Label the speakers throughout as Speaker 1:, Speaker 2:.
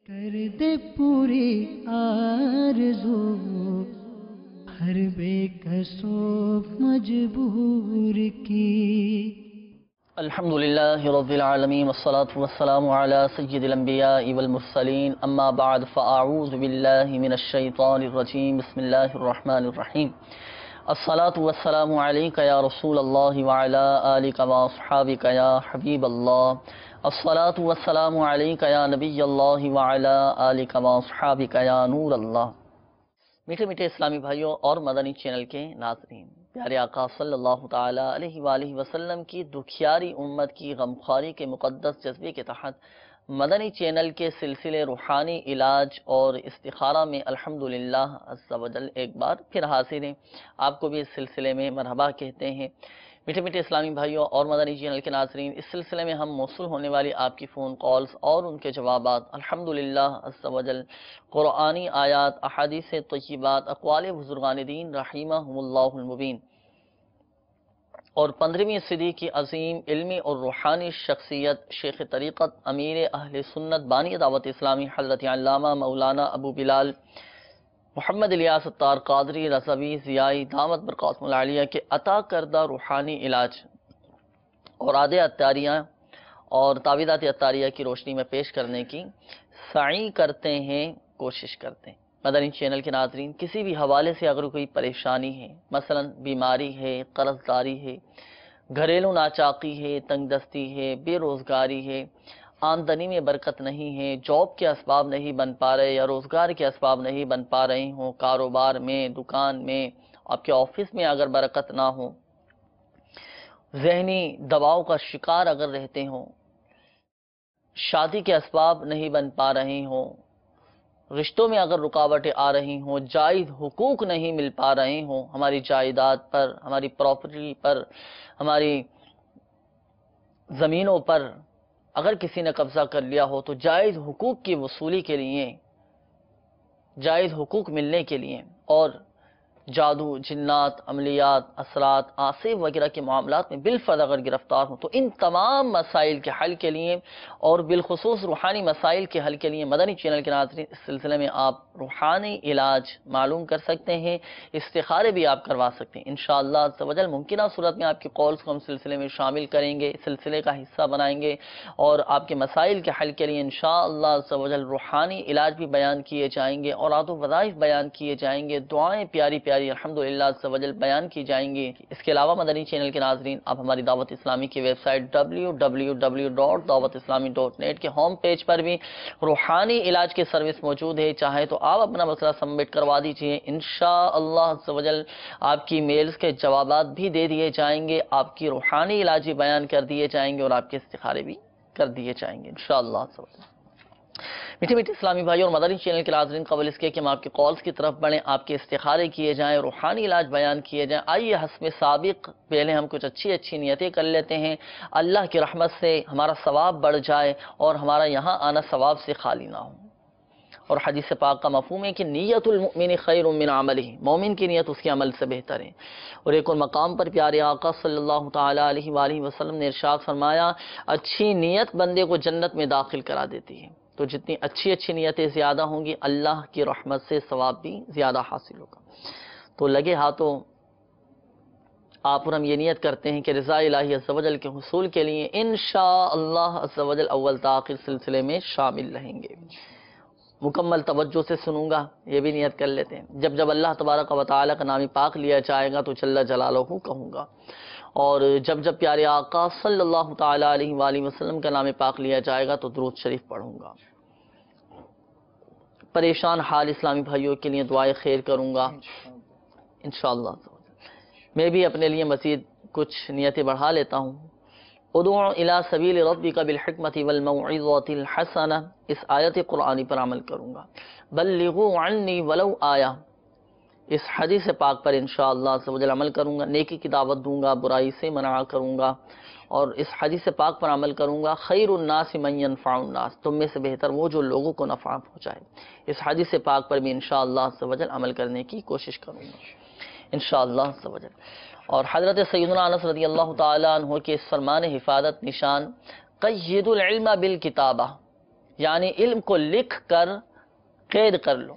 Speaker 1: کر دے پوری آرزو ہر بے کسو مجبور کی۔
Speaker 2: الحمدللہ رب العالمین والصلاة والسلام علی سید الانبیاء والمرسلین، اما بعد فاعوذ باللہ من الشیطان الرجیم، بسم اللہ الرحمن الرحیم۔ الصلاة والسلام علیک یا رسول اللہ وعلی آلک واصحابک یا حبیب اللہ۔ الصلاة والسلام علیک یا نبی اللہ وعلی آلک واصحابک یا نور اللہ۔ میٹھے میٹھے اسلامی بھائیوں اور مدنی چینل کے ناظرین، پیارے آقا صلی اللہ تعالی علیہ وآلہ وسلم کی دکھیاری امت کی غمخواری کے مقدس جذبے کے تحت مدنی چینل کے سلسلے روحانی علاج اور استخارہ میں الحمدللہ عز و جل ایک بار پھر حاضر ہیں۔ آپ کو بھی اس سلسلے میں مرحبا کہتے ہیں۔ میٹھے میٹھے اسلامی بھائیوں اور مدنی چینل کے ناظرین، اس سلسلے میں ہم موصول ہونے والی آپ کی فون کالز اور ان کے جوابات الحمدللہ عز و جل قرآنی آیات، احادیث طیبات، اقوال بزرگان دین رحمہم اللہ المبین اور 15ویں صدی کی عظیم علمی اور روحانی شخصیت شیخ طریقت امیر اہل سنت بانی دعوت اسلامی حضرت علامہ مولانا ابو بلال محمد الیاس اتار قادری رضوی ضیائی دامت برکاتہم العالیہ کے عطا کردہ روحانی علاج اور عادِ عطاریہ اور تعویذات عطاریہ کی روشنی میں پیش کرنے کی سعی کرتے ہیں، کوشش کرتے ہیں۔ مدنی چینل کے ناظرین، کسی بھی حوالے سے اگر کوئی پریشانی ہے، مثلا بیماری ہے، قرض داری ہے، گھریلو ناچاقی ہے، تنگ دستی ہے، بے روزگاری ہے، آمدنی میں برکت نہیں ہے، جاب کے اسباب نہیں بن پا رہے یا روزگار کے اسباب نہیں بن پا رہے ہوں، کاروبار میں، دکان میں، آپ کے آفس میں اگر برکت نہ ہو، ذہنی دباؤ کا شکار اگر رہتے ہوں، شادی کے اسباب نہیں بن پا رہے ہوں، رشتوں میں اگر رکاوٹیں آ رہی ہوں، جائز حقوق نہیں مل پا رہے ہوں، ہماری جائیداد پر، ہماری پراپرٹی پر، ہماری زمینوں پر اگر کسی نے قبضہ کر لیا ہو تو جائز حقوق کی وصولی کے لیے، جائز حقوق ملنے کے لیے، اور جادو، جنات، عملیات، اثرات، آصف وغیرہ کے معاملات میں بالفرض اگر گرفتار ہوں تو ان تمام مسائل کے حل کے لیے اور بالخصوص روحانی مسائل کے حل کے لیے مدنی چینل کے ناظرین اس سلسلے میں آپ روحانی علاج معلوم کر سکتے ہیں، استخارے بھی آپ کروا سکتے ہیں انشاءاللہ عز و جل۔ ممکنہ صورت میں آپ کی کالز کو ہم سلسلے میں شامل کریں گے، سلسلے کا حصہ بنائیں گے اور آپ کے مسائل کے حل کے لیے انشاءاللہ عز و جل روحانی علاج بھی بیان کیے جائیں گے، اوراد و وظائف بیان کیے جائیں گے، دعائیں پیاری پیاری الحمدللہ عز و جل بیان کی جائیں گی۔ اس کے علاوہ مدنی چینل کے ناظرین، آپ ہماری دعوت اسلامی کی ویب سائٹ www.dawatIslami.net کے ہوم پیج پر بھی روحانی علاج کی سروس موجود ہے، چاہے تو آپ اپنا مسئلہ سبمٹ کروا دیجئے، انشاءاللہ عز و جل آپ کی میلز کے جوابات بھی دے دیے جائیں گے، آپ کی روحانی علاج بھی بیان کر دیے جائیں گے اور آپ کے استخارے بھی کر دیے جائیں گے انشاءاللہ عز و جل۔ میٹھے میٹھے اسلامی بھائی اور مدنی چینل کے ناظرین، قبل اس کے کہ ہم آپ کے کالز کی طرف بڑھیں، آپ کے استخارے کیے جائیں، روحانی علاج بیان کیے جائیں، آئیے حسب سابق پہلے ہم کچھ اچھی نیتیں کر لیتے ہیں، اللہ کی رحمت سے ہمارا ثواب بڑھ جائے اور ہمارا یہاں آنا ثواب سے خالی نہ ہو۔ اور حدیث پاک کا مفہوم ہے کہ نیت المؤمن خیر من عملہ، مومن کی نیت اس کے عمل سے بہتر ہے۔ اور ایک اور مقام پر پیارے آقا صلی اللہ تعالی علیہ وآلہ وسلم نے ارشاد فرمایا، اچھی نیت بندے کو جنت میں داخل کرا دیتی ہے۔ تو جتنی اچھی نیتیں زیادہ ہوں گی، اللہ کی رحمت سے ثواب بھی زیادہ حاصل ہوگا۔ تو لگے ہاتھوں آپ اور ہم یہ نیت کرتے ہیں کہ رضا الہی عز و جل کے حصول کے لیے انشاءاللہ عز و جل اول تا آخر سلسلے میں شامل رہیں گے۔ مکمل توجہ سے سنوں گا، یہ بھی نیت کر لیتے ہیں۔ جب اللہ تبارک و تعالی کا نام پاک لیا جائے گا تو جل جلالہ کہوں گا، اور جب پیارے آقا صلی اللہ تعالی علیہ وآلہ وسلم کا نام پاک لیا جائے گا تو درود شریف پڑھوں گا۔ پریشان حال اسلامی بھائیوں کے لیے دعائے خیر کروں گا انشاءاللہ۔ میں بھی اپنے لیے مزید کچھ نیتیں بڑھا لیتا ہوں۔ ادعو الی سبیل ربک بالحکمۃ والموعظۃ الحسنہ، اس آیت قرآنی پر عمل کروں گا۔ بلغوا عنی ولو آیہ، اس حدیث پاک پر انشاءاللہ عز و جل عمل کروں گا، نیکی کی دعوت دوں گا، برائی سے منع کروں گا اور اس حدیث پاک پر عمل کروں گا۔ خیر الناس من ينفع الناس، تم میں سے بہتر وہ جو لوگوں کو نفع پہنچائے۔ اس حدیث پاک پر بھی انشاءاللہ عز و جل عمل کرنے کی کوشش کروں گا انشاءاللہ عز و جل۔ اور حضرت سیدنا انس رضی اللہ تعالیٰ عنہ کے اس فرمان حفاظت نشان قید العلم بالکتابہ، یعنی علم کو لکھ کر قید کر لو.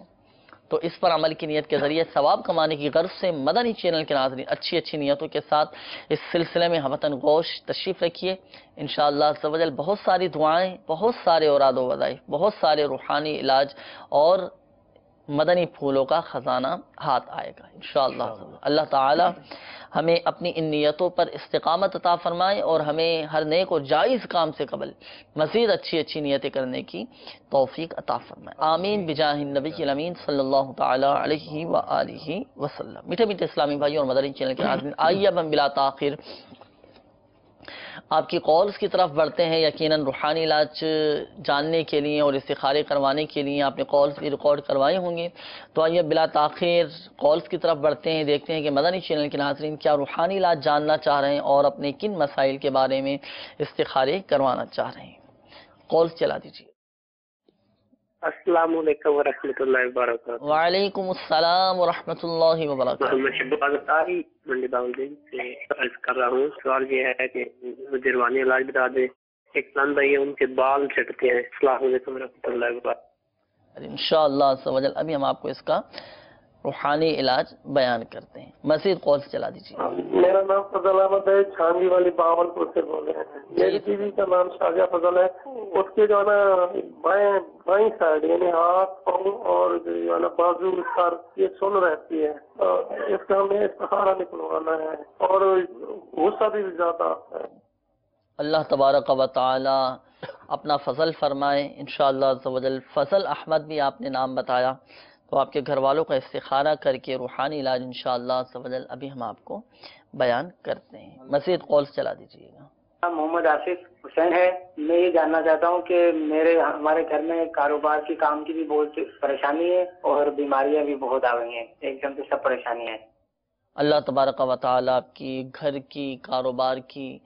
Speaker 2: تو اس پر عمل کی نیت کے ذریعے ثواب کمانے کی غرض سے مدنی چینل کے ناظرین اچھی اچھی نیتوں کے ساتھ اس سلسلے میں ہموطن گوش تشریف رکھیے. انشاءاللہ عز و جل بہت ساری دعائیں، بہت سارے اوراد و وظائف، بہت سارے روحانی علاج اور مدنی پھولوں کا خزانہ ہاتھ آئے گا انشاءاللہ. اللہ تعالی ہمیں اپنی ان نیتوں پر استقامت عطا فرمائے اور ہمیں ہر نیک اور جائز کام سے قبل مزید اچھی اچھی نیتیں کرنے کی توفیق عطا فرمائے. آمین بجاہ النبی الامین صلی اللہ تعالی علیہ وآلہ وسلم. میٹھے میٹھے اسلامی بھائی اور مدنی چینل کے ناظرین، آئیے اب ہم بلا تاخیر آپ کی کالز کی طرف بڑھتے ہیں. یقیناً روحانی علاج جاننے کے لیے اور استخارے کروانے کے لیے آپ نے کالز بھی ریکارڈ کروائے ہوں گے. تو آئیے بلا تاخیر کالز کی طرف بڑھتے ہیں، دیکھتے ہیں کہ مدنی چینل کے ناظرین کیا روحانی علاج جاننا چاہ رہے ہیں اور اپنے کن مسائل کے بارے میں استخارے کروانا چاہ رہے ہیں. کالز چلا دیجیے.
Speaker 3: السلام علیکم ورحمۃ اللہ وبرکاتہ.
Speaker 2: وعلیکم السلام ورحمۃ اللہ وبرکاتہ.
Speaker 3: محمد شہباز اختاری منڈی باؤنڈری سے عرض کر رہا ہوں. سوال یہ ہے کہ مجھے روحانی علاج بتا دیں. ایک نند بھائی ان کے بال چھٹتے ہیں. السلام علیکم ورحمۃ اللہ وبرکاتہ.
Speaker 2: انشاءاللہ عز و جل ابھی ہم آپ کو اس کا روحانی علاج بیان کرتے ہیں. مزید کالز چلا دیجیے.
Speaker 4: میرا نام فضل احمد ہے، چھانگی والی باولپور سے بول رہے ہیں. میری بیوی کا نام شاجہ فضل ہے. اس کے جو ہے نا بائیں سائڈ یعنی ہاتھ پاؤں اور جو ہے نا بازو سر یہ سن رہتی ہے. اس کا ہمیں استخارہ نکلوانا ہے اور غصہ بھی زیادہ آتا ہے.
Speaker 2: اللہ تبارک و تعالی اپنا فضل فرمائے انشاءاللہ عز و جل. فضل احمد بھی آپ نے نام بتایا، تو آپ کے گھر والوں کا استخارہ کر کے روحانی علاج انشاءاللہ عز و جل ابھی ہم آپ کو بیان کرتے ہیں. مزید کالز چلا دیجیے گا.
Speaker 5: محمد آصف حسین ہے. میں یہ جاننا چاہتا ہوں کہ ہمارے گھر میں کاروبار کی کام کی بھی بہت پریشانی ہے اور بیماریاں بھی بہت آ گئی ہیں. ایک دم سے سب پریشانیاں ہیں.
Speaker 2: اللہ تبارک و تعالی آپ کی گھر کی کاروبار کی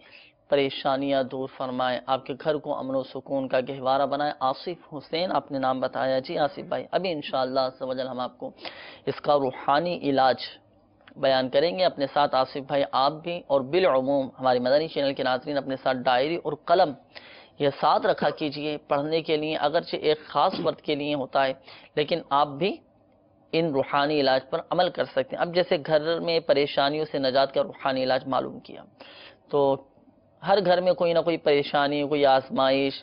Speaker 2: پریشانیاں دور فرمائے، آپ کے گھر کو امن و سکون کا گہوارہ بنائے. آصف حسین آپ نے نام بتایا. جی آصف بھائی ابھی انشاءاللہ عز و جل ہم آپ کو اس کا روحانی علاج بیان کریں گے. اپنے ساتھ آصف بھائی آپ بھی اور بالعموم ہماری مدنی چینل کے ناظرین اپنے ساتھ ڈائری اور قلم یہ ساتھ رکھا کیجئے پڑھنے کے لیے. اگرچہ ایک خاص وقت کے لیے ہوتا ہے لیکن آپ بھی ان روحانی علاج پر عمل کر سکتے ہیں. اب جیسے گھر میں پریشانیوں سے نجات کا روحانی علاج معلوم کیا، تو ہر گھر میں کوئی نہ کوئی پریشانی، کوئی آزمائش،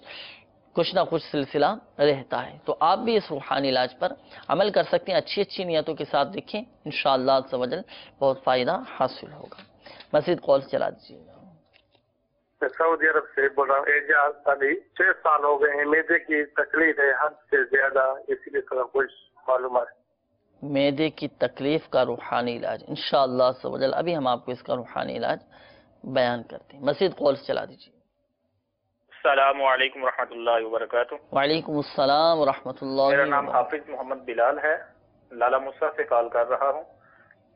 Speaker 2: کچھ نہ کچھ سلسلہ رہتا ہے. تو آپ بھی اس روحانی علاج پر عمل کر سکتے ہیں. اچھی اچھی نیتوں کے ساتھ دیکھیں انشاءاللہ عز و جل بہت فائدہ حاصل ہوگا. مزید کال چلا دیجیے گا.
Speaker 4: سعودی عرب سے بول رہا ہوں. اعجاز علی. 6 سال ہو گئے ہیں. معدے کی تکلیف ہے حد سے زیادہ، اسی لیے تھوڑا کچھ معلومات.
Speaker 2: معدے کی تکلیف کا روحانی علاج انشاءاللہ عز و جل ابھی ہم آپ کو اس کا روحانی علاج بیان کرتے ہیں. مزید کالز چلا دیجیے.
Speaker 6: السلام علیکم ورحمۃ اللہ وبرکاتہ.
Speaker 2: وعلیکم السلام ورحمۃ اللہ.
Speaker 6: میرا نام حافظ محمد بلال ہے، لالا موسیٰ سے کال کر رہا ہوں.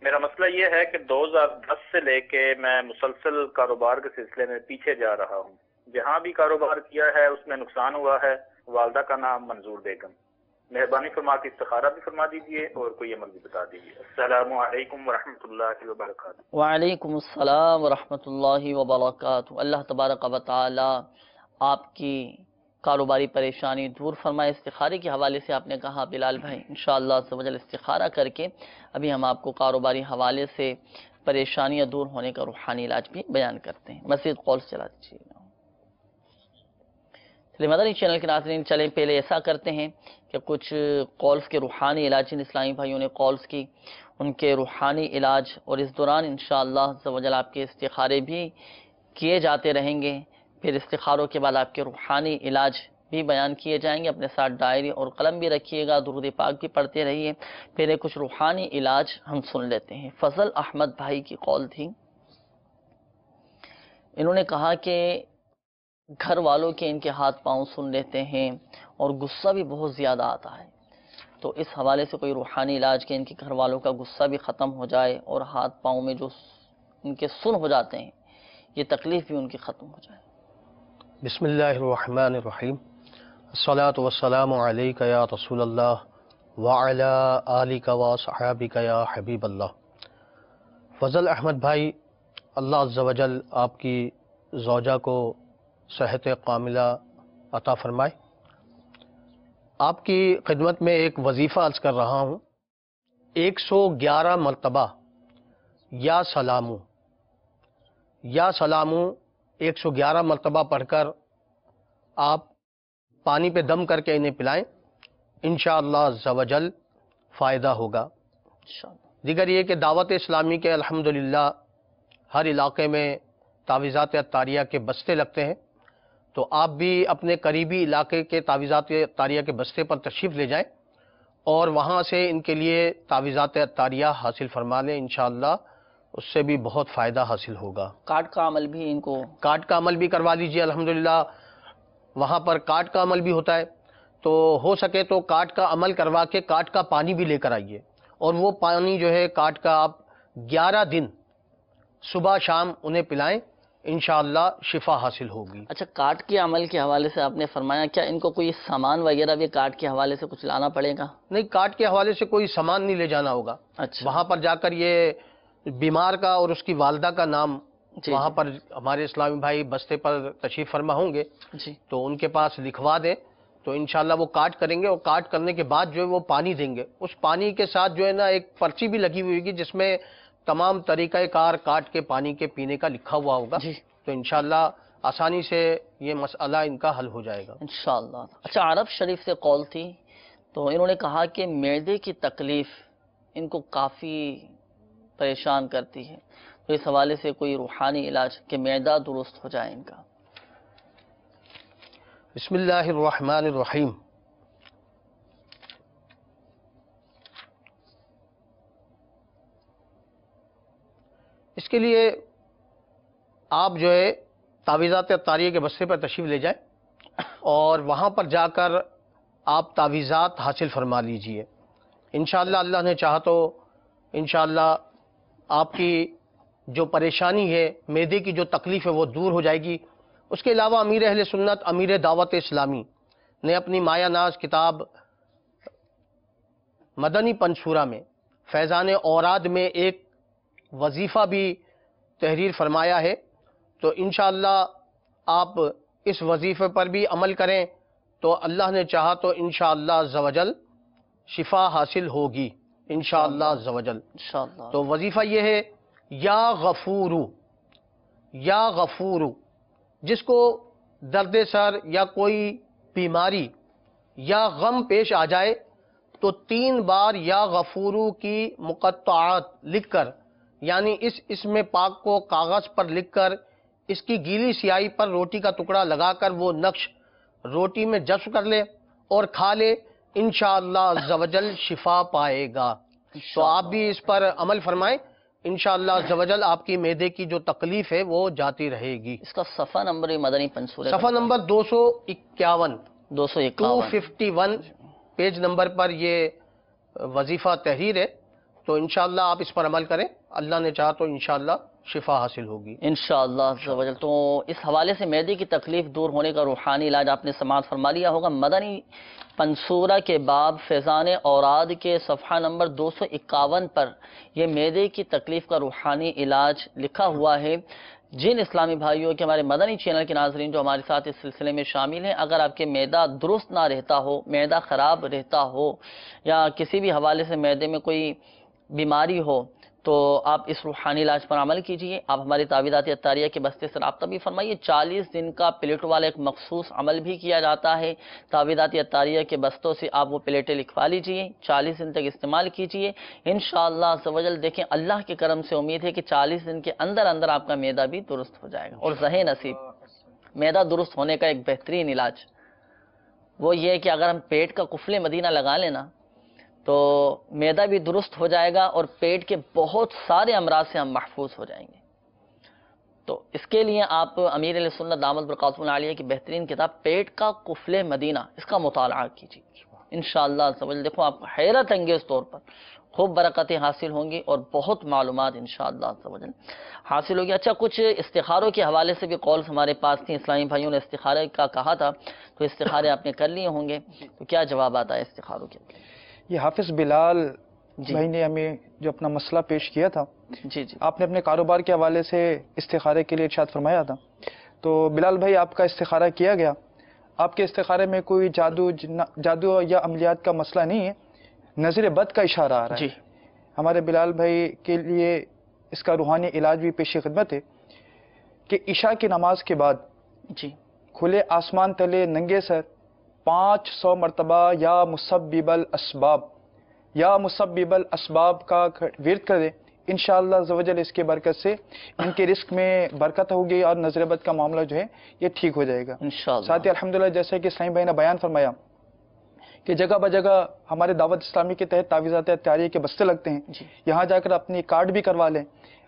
Speaker 6: میرا مسئلہ یہ ہے کہ 2010 سے لے کے میں مسلسل کاروبار کے سلسلے میں پیچھے جا رہا ہوں. جہاں بھی کاروبار کیا ہے اس میں نقصان ہوا ہے. والدہ کا نام منظور بیگم. مہربانی فرما کے استخارہ بھی فرما دیجیے اور کوئی عمل بھی بتا دیجیے. السلام علیکم ورحمۃ اللہ وبرکاتہ.
Speaker 2: وعلیکم السلام ورحمۃ اللہ وبرکاتہ. اللہ تبارک و تعالی آپ کی کاروباری پریشانی دور فرمائے. استخارے کے حوالے سے آپ نے کہا بلال بھائی، انشاءاللہ عز و جل استخارہ کر کے ابھی ہم آپ کو کاروباری حوالے سے پریشانیاں دور ہونے کا روحانی علاج بھی بیان کرتے ہیں. مزید کالز چلا دیجیے گا. چلے مدنی چینل کے ناظرین، چلیں پہلے ایسا کرتے ہیں کہ کچھ کالز کے روحانی علاج جن اسلامی بھائیوں نے کالز کی ان کے روحانی علاج، اور اس دوران انشاءاللہ عز و جل آپ کے استخارے بھی کیے جاتے رہیں گے. پھر استخاروں کے بعد آپ کے روحانی علاج بھی بیان کیے جائیں گے. اپنے ساتھ ڈائری اور قلم بھی رکھیے گا. درود پاک بھی پڑھتے رہیے. پھر کچھ روحانی علاج ہم سن لیتے ہیں. فضل احمد بھائی کی کال تھی. انہوں نے کہا کہ گھر والوں کے ان کے ہاتھ پاؤں سن لیتے ہیں اور غصہ بھی بہت زیادہ آتا ہے. تو اس حوالے سے کوئی روحانی علاج کہ ان کے گھر والوں کا غصہ بھی ختم ہو جائے اور ہاتھ پاؤں میں جو ان کے سن ہو جاتے ہیں یہ تکلیف بھی ان کی ختم ہو جائے.
Speaker 7: بسم اللہ الرحمن الرحیم. الصلاۃ والسلام علیک یا رسول اللہ وعلی آلک وصحابک یا حبیب اللہ. فضل احمد بھائی، اللہ عز و جل آپ کی زوجہ کو صحت کاملہ عطا فرمائے. آپ کی خدمت میں ایک وظیفہ عرض کر رہا ہوں. 111 مرتبہ یا سلامو 111 مرتبہ پڑھ کر آپ پانی پہ دم کر کے انہیں پلائیں، انشاءاللہ عز و جل فائدہ ہوگا. دیگر یہ کہ دعوت اسلامی کے الحمدللہ ہر علاقے میں تعویذات عطاریہ کے بستے لگتے ہیں، تو آپ بھی اپنے قریبی علاقے کے تعویذات عطاریہ کے بستے پر تشریف لے جائیں اور وہاں سے ان کے لیے تعویذات عطاریہ حاصل فرما لیں. انشاءاللہ اس سے بھی بہت فائدہ حاصل ہوگا.
Speaker 2: کاٹ کا عمل بھی ان کو
Speaker 7: کاٹ کا عمل بھی کروا لیجئے. الحمدللہ وہاں پر کاٹ کا عمل بھی ہوتا ہے، تو ہو سکے تو کاٹ کا عمل کروا کے کاٹ کا پانی بھی لے کر آئیے، اور وہ پانی جو ہے کاٹ کا آپ 11 دن صبح شام انہیں پلائیں، انشاءاللہ شفا حاصل ہوگی.
Speaker 2: اچھا، کاٹ کے عمل کے حوالے سے آپ نے فرمایا، کیا ان کو کوئی سامان وغیرہ بھی کاٹ کے حوالے سے کچھ لانا پڑے گا؟
Speaker 7: نہیں، کاٹ کے حوالے سے کوئی سامان نہیں لے جانا ہوگا.
Speaker 2: اچھا،
Speaker 7: وہاں پر جا کر یہ بیمار کا اور اس کی والدہ کا نام
Speaker 2: جی
Speaker 7: وہاں پر ہمارے اسلامی بھائی بستے پر تشریف فرما ہوں گے،
Speaker 2: جی
Speaker 7: تو ان کے پاس لکھوا دیں، تو انشاءاللہ وہ کاٹ کریں گے، اور کاٹ کرنے کے بعد جو ہے وہ پانی دیں گے. اس پانی کے ساتھ جو ہے نا ایک پرچی بھی لگی ہوئی ہوگی جس میں تمام طریقہ کار کاٹ کے پانی کے پینے کا لکھا ہوا ہوگا.
Speaker 2: جی
Speaker 7: تو انشاءاللہ آسانی سے یہ مسئلہ ان کا حل ہو جائے گا
Speaker 2: انشاءاللہ. اچھا، عرب شریف سے کال تھی، تو انہوں نے کہا کہ معدے کی تکلیف ان کو کافی پریشان کرتی ہے، تو اس حوالے سے کوئی روحانی علاج کہ معدہ درست ہو جائے ان کا.
Speaker 7: بسم اللہ الرحمن الرحیم. اس کے لیے آپ جو ہے تعویذات عطاریہ کے بستے پر تشریف لے جائیں اور وہاں پر جا کر آپ تعویذات حاصل فرما لیجئے. انشاءاللہ اللہ نے چاہا تو انشاءاللہ آپ کی جو پریشانی ہے، معدے کی جو تکلیف ہے، وہ دور ہو جائے گی. اس کے علاوہ امیر اہل سنت، امیر دعوت اسلامی نے اپنی مایہ ناز کتاب مدنی پنصورہ میں فیضان اوراد میں ایک وظیفہ بھی تحریر فرمایا ہے. تو انشاءاللہ آپ اس وظیفے پر بھی عمل کریں تو اللہ نے چاہا تو انشاءاللہ عز و جل شفا حاصل ہوگی انشاءاللہ عز و جل.
Speaker 2: انشاءاللہ.
Speaker 7: تو وظیفہ یہ ہے، یا غفورو، یا غفورو. جس کو درد سر یا کوئی بیماری یا غم پیش آ جائے تو 3 بار یا غفورو کی مقطعات لکھ کر، یعنی اس اسم پاک کو کاغذ پر لکھ کر اس کی گیلی سیاہی پر روٹی کا ٹکڑا لگا کر وہ نقش روٹی میں جذب کر لے اور کھا لے، انشاءاللہ عز و جل شفا پائے گا. تو آپ بھی اس پر عمل فرمائیں، انشاءاللہ عز و جل آپ کی معدے کی جو تکلیف ہے وہ جاتی رہے گی.
Speaker 2: اس کا صفحہ نمبر یہ مدنی پنصورہ
Speaker 7: صفحہ نمبر 251
Speaker 2: 251
Speaker 7: پیج نمبر پر یہ وظیفہ تحریر ہے. تو انشاءاللہ آپ اس پر عمل کریں، اللہ نے چاہا تو انشاءاللہ شفا حاصل ہوگی
Speaker 2: انشاءاللہ عز و جل. تو اس حوالے سے معدے کی تکلیف دور ہونے کا روحانی علاج آپ نے سماعت فرما لیا ہوگا. مدنی پنصورہ کے باب فیضان اوراد کے صفحہ نمبر 251 پر یہ معدے کی تکلیف کا روحانی علاج لکھا ہوا ہے. جن اسلامی بھائیوں کے ہمارے مدنی چینل کے ناظرین جو ہمارے ساتھ اس سلسلے میں شامل ہیں، اگر آپ کے معدہ درست نہ رہتا ہو، معدہ خراب رہتا ہو، یا کسی بھی حوالے سے معدے میں کوئی بیماری ہو، تو آپ اس روحانی علاج پر عمل کیجئے. آپ ہماری تعویذات عطاریہ کے بستے سے رابطہ بھی فرمائیے. 40 دن کا پلیٹوں والا ایک مخصوص عمل بھی کیا جاتا ہے. تعویذات عطاریہ کے بستوں سے آپ وہ پلیٹیں لکھوا لیجئے، 40 دن تک استعمال کیجئے. انشاءاللہ عز و جل دیکھیں اللہ کے کرم سے امید ہے کہ 40 دن کے اندر اندر آپ کا معدہ بھی درست ہو جائے گا. اور ذہن نصیب معدہ درست ہونے کا ایک بہترین علاج وہ یہ ہے کہ اگر ہم پیٹ کا قفل مدینہ لگا لینا تو معدہ بھی درست ہو جائے گا اور پیٹ کے بہت سارے امراض سے ہم محفوظ ہو جائیں گے. تو اس کے لیے آپ امیر علیہ سنت دامت برکاتہ عالیہ کی بہترین کتاب پیٹ کا قفل مدینہ اس کا مطالعہ کیجیے. انشاءاللہ عز و جل دیکھو آپ حیرت انگیز طور پر خوب برکتیں حاصل ہوں گی اور بہت معلومات انشاءاللہ عز و جل حاصل ہوگی. اچھا، کچھ استخاروں کے حوالے سے بھی کالز ہمارے پاس تھیں. اسلامی بھائیوں نے استخارے کا کہا تھا، تو استخارے آپ نے کر لیے ہوں گے، تو کیا جوابات آئے استخاروں کے؟
Speaker 8: یہ حافظ بلال بھائی نے ہمیں جو اپنا مسئلہ پیش کیا تھا،
Speaker 2: جی جی
Speaker 8: آپ نے اپنے کاروبار کے حوالے سے استخارے کے لیے ارشاد فرمایا تھا. تو بلال بھائی آپ کا استخارہ کیا گیا. آپ کے استخارے میں کوئی جادو یا عملیات کا مسئلہ نہیں ہے، نظر بد کا اشارہ آ رہا ہے.
Speaker 2: جی
Speaker 8: ہمارے بلال بھائی کے لیے اس کا روحانی علاج بھی پیش خدمت ہے کہ عشاء کی نماز کے بعد
Speaker 2: جی
Speaker 8: کھلے آسمان تلے ننگے سر 500 مرتبہ یا مسبب الاسباب کا ورد کرے. انشاءاللہ عزوجل اس کے برکت سے ان کے رزق میں برکت ہوگی اور نظر بد کا معاملہ جو ہے یہ ٹھیک ہو جائے گا
Speaker 2: انشاءاللہ.
Speaker 8: ساتھ ہی الحمدللہ جیسے کہ اسلامی بھائی نے بیان فرمایا کہ جگہ بجگہ ہمارے دعوت اسلامی کے تحت تعویذات اختیاریہ کے بستے لگتے ہیں.
Speaker 2: جی
Speaker 8: یہاں جا کر اپنی کارڈ بھی کروا لیں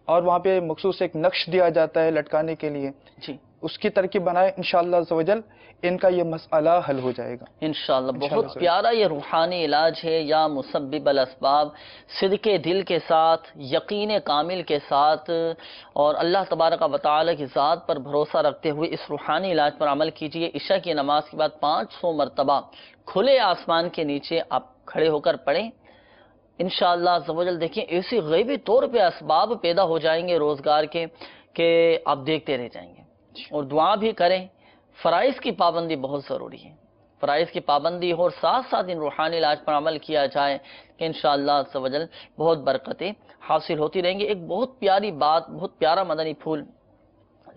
Speaker 8: اور وہاں پہ مخصوص ایک نقش دیا جاتا ہے لٹکانے کے لیے،
Speaker 2: جی
Speaker 8: اس کی ترکیب بنائے. انشاءاللہ عزوجل ان کا یہ مسئلہ حل ہو جائے گا
Speaker 2: انشاءاللہ. بہت پیارا یہ روحانی علاج ہے. یا مسبب الاسباب، صدق دل کے ساتھ، یقین کامل کے ساتھ اور اللہ تبارک و تعالی کی ذات پر بھروسہ رکھتے ہوئے اس روحانی علاج پر عمل کیجئے. عشاء کی نماز کے بعد 500 مرتبہ کھلے آسمان کے نیچے آپ کھڑے ہو کر پڑھیں. انشاءاللہ عزوجل دیکھیں ایسی غیبی طور پہ اسباب پیدا ہو جائیں گے روزگار کے کہ آپ دیکھتے رہ جائیں گے. اور دعا بھی کریں. فرائض کی پابندی بہت ضروری ہے، فرائض کی پابندی ہو اور ساتھ ساتھ ان روحانی علاج پر عمل کیا جائے کہ انشاءاللہ عزوجل بہت برکتیں حاصل ہوتی رہیں گی. ایک بہت پیاری بات، بہت پیارا مدنی پھول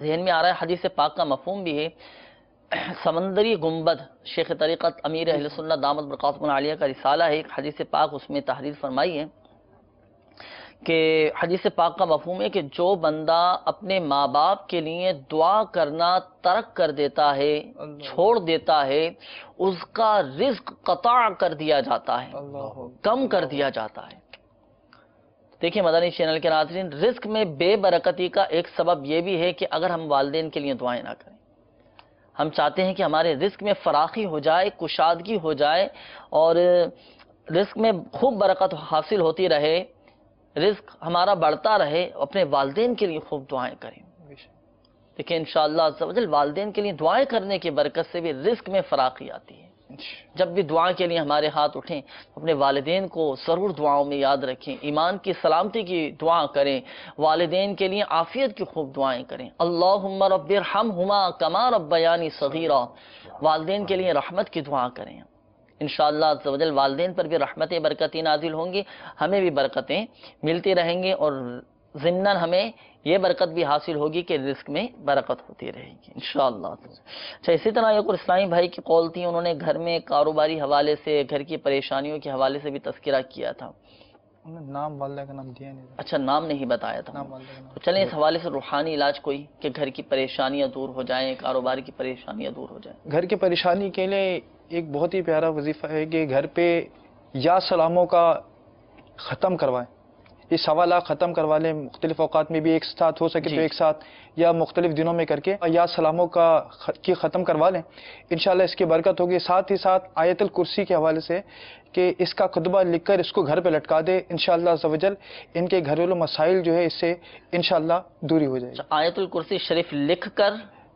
Speaker 2: ذہن میں آ رہا ہے، حدیث پاک کا مفہوم بھی ہے. سمندری گنبد، شیخ طریقت امیر اہل سنت دامت برکاتہم العالیہ کا رسالہ ہے، ایک حدیث پاک اس میں تحریر فرمائی ہے کہ حدیث پاک کا مفہوم ہے کہ جو بندہ اپنے ماں باپ کے لیے دعا کرنا ترک کر دیتا ہے، چھوڑ دیتا ہے، اس کا رزق قطع کر دیا جاتا ہے، کم کر دیا جاتا ہے. دیکھیں مدنی چینل کے ناظرین، رزق میں بے برکتی کا ایک سبب یہ بھی ہے کہ اگر ہم والدین کے لیے دعائیں نہ کریں. ہم چاہتے ہیں کہ ہمارے رزق میں فراخی ہو جائے، کشادگی ہو جائے اور رزق میں خوب برکت حاصل ہوتی رہے، رزق ہمارا بڑھتا رہے. اپنے والدین کے لیے خوب دعائیں کریں. دیکھیں انشاءاللہ عزوجل والدین کے لیے دعائیں کرنے کی برکت سے بھی رزق میں فراخی آتی ہے. جب بھی دعا کے لیے ہمارے ہاتھ اٹھیں اپنے والدین کو ضرور دعاؤں میں یاد رکھیں، ایمان کی سلامتی کی دعا کریں، والدین کے لیے عافیت کی خوب دعائیں کریں. اللہم رب ارحمہما کما ربیانی صغیرا، والدین کے لیے رحمت کی دعا کریں. انشاءاللہ عزوجل والدین پر بھی رحمتیں برکتیں نازل ہوں گی، ہمیں بھی برکتیں ملتی رہیں گی اور ضمناً ہمیں یہ برکت بھی حاصل ہوگی کہ رزق میں برکت ہوتی رہے گی انشاءاللہ. اچھا اسی طرح ایک اور اسلامی بھائی کی قول تھی، انہوں نے گھر میں کاروباری حوالے سے، گھر کی پریشانیوں کے حوالے سے بھی تذکرہ کیا تھا.
Speaker 8: نام والدہ کا نام دیا نہیں.
Speaker 2: اچھا نام نہیں بتایا تھا. تو چلیں اس حوالے سے روحانی علاج کوئی کہ گھر کی پریشانیاں دور ہو جائیں، کاروبار کی پریشانیاں دور ہو جائیں.
Speaker 8: گھر کی پریشانی کے لیے ایک بہت ہی پیارا وظیفہ ہے کہ گھر پہ یا سلاموں کا ختم کروائیں. یہ 1.25 لاکھ ختم کروا لیں، مختلف اوقات میں بھی ایک ساتھ ہو سکے تو ایک ساتھ یا مختلف دنوں میں کر کے یا سلاموں کا ختم کروا لیں. انشاءاللہ اس کی برکت ہوگی. ساتھ ہی ساتھ آیت الکرسی کے حوالے سے کہ اس کا خطبہ لکھ کر اس کو گھر پہ لٹکا دے، انشاءاللہ عزوجل ان کے گھریلو مسائل جو ہے اس سے انشاءاللہ دوری ہو جائے گی.
Speaker 2: آیت الکرسی شریف لکھ کر،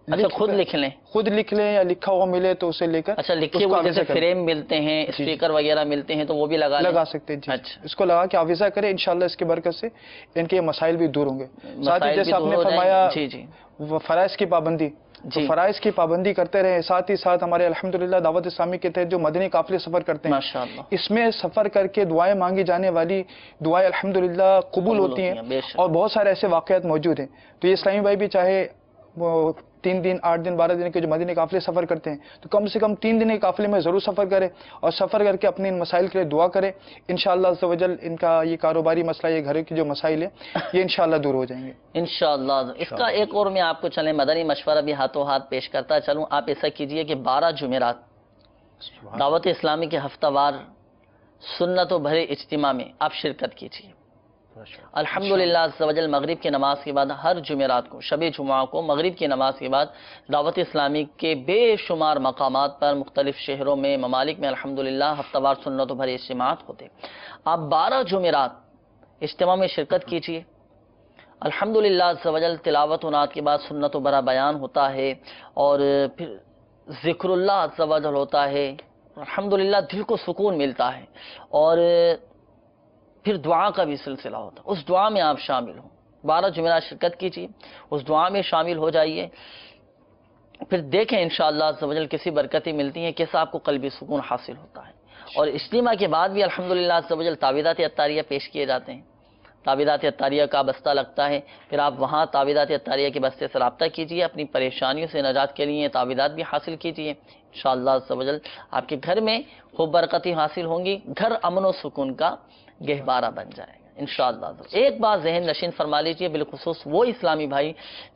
Speaker 2: اچھا خود لکھ لیں،
Speaker 8: خود لکھ لیں یا لکھا ہوا ملے تو اسے لے کر.
Speaker 2: اچھا لکھے ہوئے جیسے فریم ملتے ہیں، اسپیکر وغیرہ ملتے ہیں تو وہ بھی لگا
Speaker 8: سکتے ہیں. اچھا اس کو لگا کے آویزہ کریں، انشاءاللہ اس کی برکت سے ان کے مسائل بھی دور ہوں گے. ساتھ ہی جیسے آپ نے فرمایا فرائض کی پابندی، تو فرائض کی پابندی کرتے رہے. ساتھ ہی ساتھ ہمارے الحمدللہ دعوت اسلامی کے تحت جو مدنی قافلے سفر کرتے ہیں، اس میں سفر کر کے دعائیں مانگی جانے والی دعائیں الحمدللہ قبول ہوتی ہیں اور بہت سارے ایسے واقعات موجود ہیں. تو یہ اسلامی بھائی بھی چاہے وہ 3 دن 8 دن 12 دن کے جو مدنی قافلے سفر کرتے ہیں تو کم سے کم 3 دن کے قافلے میں ضرور سفر کریں اور سفر کر کے اپنے ان مسائل کے لیے دعا کریں. انشاءاللہ عزوجل ان کا یہ کاروباری مسئلہ، یہ گھر کے جو مسائل ہیں یہ انشاءاللہ دور ہو جائیں گے
Speaker 2: انشاءاللہ. اس کا ایک اور میں آپ کو چلیں مدنی مشورہ بھی ہاتھوں ہاتھ پیش کرتا چلوں. آپ ایسا کیجئے کہ 12 جمعرات دعوت اسلامی کے ہفتہ وار سنت و بھرے اجتماع میں آپ شرکت کیجئے. الحمدللہ عزوجل مغرب کی نماز کے بعد ہر جمعرات کو، شب جمعہ کو مغرب کی نماز کے بعد دعوت اسلامی کے بے شمار مقامات پر مختلف شہروں میں، ممالک میں الحمدللہ ہفتہ وار سنت و بھرے اجتماعات ہوتے. آپ 12 جمعرات اجتماع میں شرکت کیجئے. الحمدللہ عزوجل تلاوت و نعت کے بعد سنت و بھرا بیان ہوتا ہے اور پھر ذکر اللہ عزوجل ہوتا ہے. الحمدللہ دل کو سکون ملتا ہے اور پھر دعا کا بھی سلسلہ ہوتا ہے. اس دعا میں آپ شامل ہوں. 12 جمعرات شرکت کیجیے، اس دعا میں شامل ہو جائیے. پھر دیکھیں انشاءاللہ عز و جل کسی برکتی ملتی ہیں، کیسا آپ کو قلبی سکون حاصل ہوتا ہے۔ اور اجتماع کے بعد بھی الحمدللہ عز و جل تعویذات عطاریہ پیش کیے جاتے ہیں، تعویذات عطاریہ کا بستہ لگتا ہے، پھر آپ وہاں تعویذات عطاریہ کے بستے سے رابطہ کیجئے، اپنی پریشانیوں سے نجات کے لیے تعویذات بھی حاصل کیجئے، انشاءاللہ عز و جل آپ کے گھر میں خوب برکتی حاصل ہوں گی، گھر امن و سکون کا گہوارہ بن جائے گا انشاءاللہ۔ ایک بات ذہن نشین فرما لیجئے، بالخصوص وہ اسلامی بھائی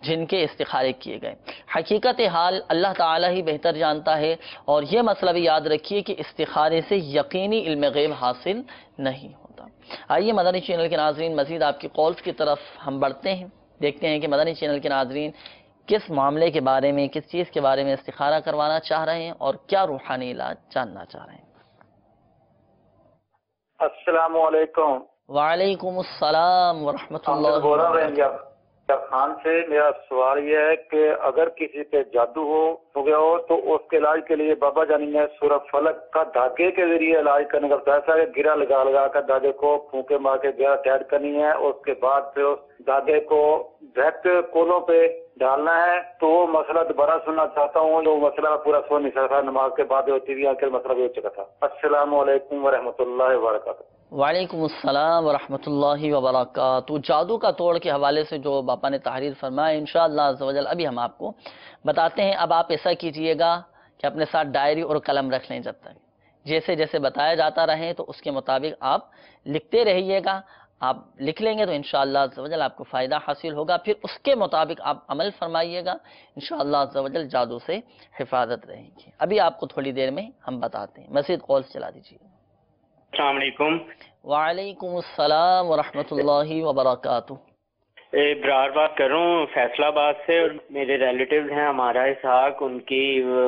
Speaker 2: جن کے استخارے کیے گئے، حقیقت حال اللہ تعالی ہی بہتر جانتا ہے، اور یہ مسئلہ بھی یاد رکھیے کہ استخارے سے یقینی علم غیب حاصل نہیں ہوتا۔ آئیے مدنی چینل کے ناظرین مزید آپ کی کالز کی طرف ہم بڑھتے ہیں، دیکھتے ہیں کہ مدنی چینل کے ناظرین کس معاملے کے بارے میں، کس چیز کے بارے میں استخارہ کروانا چاہ رہے ہیں اور کیا روحانی علاج جاننا چاہ رہے ہیں۔
Speaker 9: السلام علیکم۔
Speaker 2: وعلیکم السلام ورحمۃ اللہ
Speaker 9: وبرکاتہ۔ خان سے میرا سوال یہ ہے کہ اگر کسی پہ جادو ہو گیا ہو تو اس کے علاج کے لیے بابا جانی نے سورہ فلق کا دھاگے کے ذریعے علاج کرنے کا بتایا تھا، گرا لگا کر دھاگے کو پھونکے مار کے گرا ٹائٹ کرنی ہے، اس کے بعد پھر اس دھاگے کو ڈائریکٹ کولوں پہ ڈالنا ہے۔ تو وہ مسئلہ دوبارہ سننا چاہتا ہوں، جو مسئلہ پورا سن نہیں سکتا، نماز کے بعد ہوتی ہوئی آخر مسئلہ بھی ہو چکا تھا۔ السلام علیکم ورحمۃ اللہ وبرکاتہ۔
Speaker 2: وعلیکم السلام ورحمۃ اللہ وبرکاتہ۔ جادو کا توڑ کے حوالے سے جو باپا نے تحریر فرمایا انشاءاللہ عز و جل ابھی ہم آپ کو بتاتے ہیں۔ اب آپ ایسا کیجئے گا کہ اپنے ساتھ ڈائری اور قلم رکھ لیں، جب تک جیسے جیسے بتایا جاتا رہے تو اس کے مطابق آپ لکھتے رہیے گا۔ آپ لکھ لیں گے تو انشاءاللہ عز و جل آپ کو فائدہ حاصل ہوگا، پھر اس کے مطابق آپ عمل فرمائیے گا، انشاءاللہ عز و جل جادو سے حفاظت رہے گی۔ ابھی آپ کو تھوڑی دیر میں ہم بتاتے ہیں، مزید کال چلا دیجیے۔
Speaker 10: السلام علیکم۔
Speaker 2: وعلیکم السلام ورحمۃ اللہ وبرکاتہ۔
Speaker 10: ابرار بات کر رہا ہوں فیصلہ آباد سے، اور میرے ریلیٹیوز ہیں ہمارا اسحاق، ان کی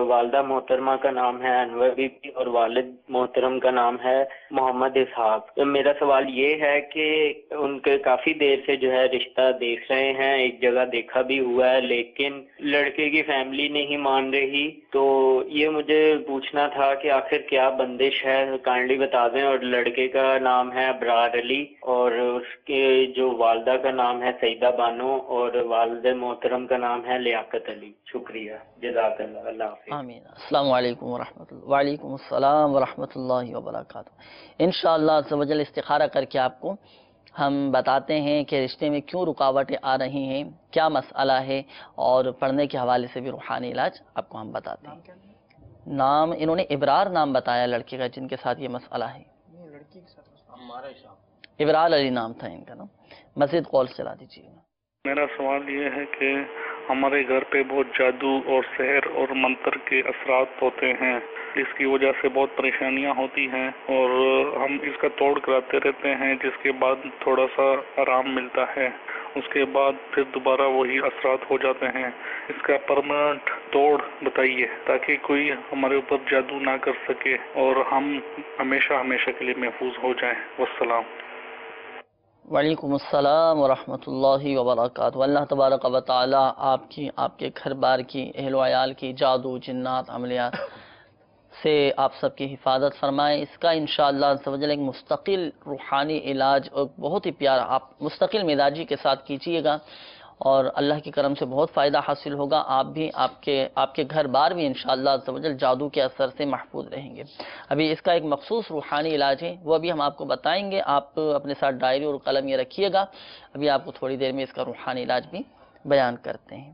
Speaker 10: والدہ محترمہ کا نام ہے انور بی بی اور والد محترم کا نام ہے محمد اسحاق۔ میرا سوال یہ ہے کہ ان کے کافی دیر سے جو ہے رشتہ دیکھ رہے ہیں، ایک جگہ دیکھا بھی ہوا ہے، لیکن لڑکے کی فیملی نہیں مان رہی، تو یہ مجھے پوچھنا تھا کہ آخر کیا بندش ہے، کائنڈلی بتا دیں۔ اور لڑکے کا نام ہے ابرار علی اور اس کے جو والدہ کا نام ہے سیدہ بانو اور والد محترم کا نام ہے لیاقت علی۔ شکریہ، جزاک اللہ، اللہ حافظ۔
Speaker 2: آمین۔ السلام علیکم ورحمۃ اللہ۔ وعلیکم السلام ورحمۃ اللہ وبرکاتہ۔ انشاءاللہ عز و جل استخارہ کر کے آپ کو ہم بتاتے ہیں کہ رشتے میں کیوں رکاوٹیں آ رہی ہیں، کیا مسئلہ ہے، اور پڑھنے کے حوالے سے بھی روحانی علاج آپ کو ہم بتاتے ہیں۔ نام انہوں نے ابرار نام بتایا لڑکے کا جن کے ساتھ یہ مسئلہ ہے، ابرار علی نام تھا ان کا نام۔ مزید کال چلا دیجیے۔
Speaker 11: میرا سوال یہ ہے کہ ہمارے گھر پہ بہت جادو اور سحر اور منتر کے اثرات ہوتے ہیں، جس کی وجہ سے بہت پریشانیاں ہوتی ہیں، اور ہم اس کا توڑ کراتے رہتے ہیں، جس کے بعد تھوڑا سا آرام ملتا ہے، اس کے بعد پھر دوبارہ وہی اثرات ہو جاتے ہیں۔ اس کا پرماننٹ توڑ بتائیے تاکہ کوئی ہمارے اوپر جادو نہ کر سکے اور ہم ہمیشہ کے لیے محفوظ ہو جائیں۔ والسلام۔
Speaker 2: وعلیکم السلام ورحمۃ اللہ وبرکاتہ۔ اللہ تبارک و تعالی آپ کے گھر بار کی، اہل و عیال کی جادو، جنات، عملیات سے آپ سب کی حفاظت فرمائے۔ اس کا انشاءاللہ عز و جل ایک مستقل روحانی علاج اور بہت ہی پیارا آپ مستقل مزاجی کے ساتھ کیجیے گا، اور اللہ کی کرم سے بہت فائدہ حاصل ہوگا۔ آپ بھی آپ کے گھر بار بھی انشاءاللہ عز و جل جادو کے اثر سے محفوظ رہیں گے۔ ابھی اس کا ایک مخصوص روحانی علاج ہے، وہ ابھی ہم آپ کو بتائیں گے۔ آپ اپنے ساتھ ڈائری اور قلم یہ رکھیے گا، ابھی آپ کو تھوڑی دیر میں اس کا روحانی علاج بھی بیان کرتے ہیں۔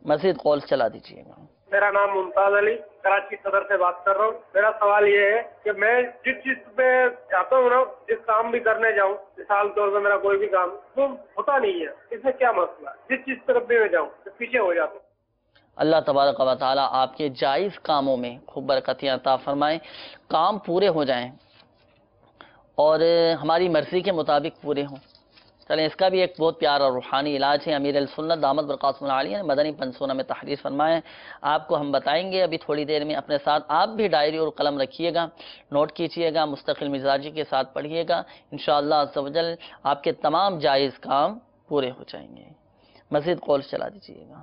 Speaker 2: مزید کال چلا دیجیے گا۔
Speaker 4: میرا نام ممتاز علی، کراچی صدر سے بات کر رہا ہوں۔ میرا سوال یہ ہے کہ میں جس چیز پہ چاہتا ہوں نا، جس کام بھی کرنے جاؤں، مثال طور پر میرا کوئی بھی کام وہ ہوتا نہیں ہے، اس میں کیا مسئلہ ہے؟ جس چیز طرف بھی میں جاؤں پیچھے ہو جاتا ہوں۔
Speaker 2: اللہ تبارک و تعالیٰ آپ کے جائز کاموں میں خوب برکتیں عطا فرمائیں، کام پورے ہو جائیں اور ہماری مرضی کے مطابق پورے ہوں۔ چلیں، اس کا بھی ایک بہت پیارا روحانی علاج ہے، امیر السنت دامت برکاتہم العالیہ نے مدنی پنسونہ میں تحریر فرمایا، آپ کو ہم بتائیں گے ابھی تھوڑی دیر میں۔ اپنے ساتھ آپ بھی ڈائری اور قلم رکھیے گا، نوٹ کیجیے گا، مستقل مزاجی کے ساتھ پڑھیے گا، انشاءاللہ عز و جل آپ کے تمام جائز کام پورے ہو جائیں گے۔ مزید کال چلا دیجیے گا۔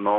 Speaker 12: 9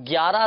Speaker 2: 11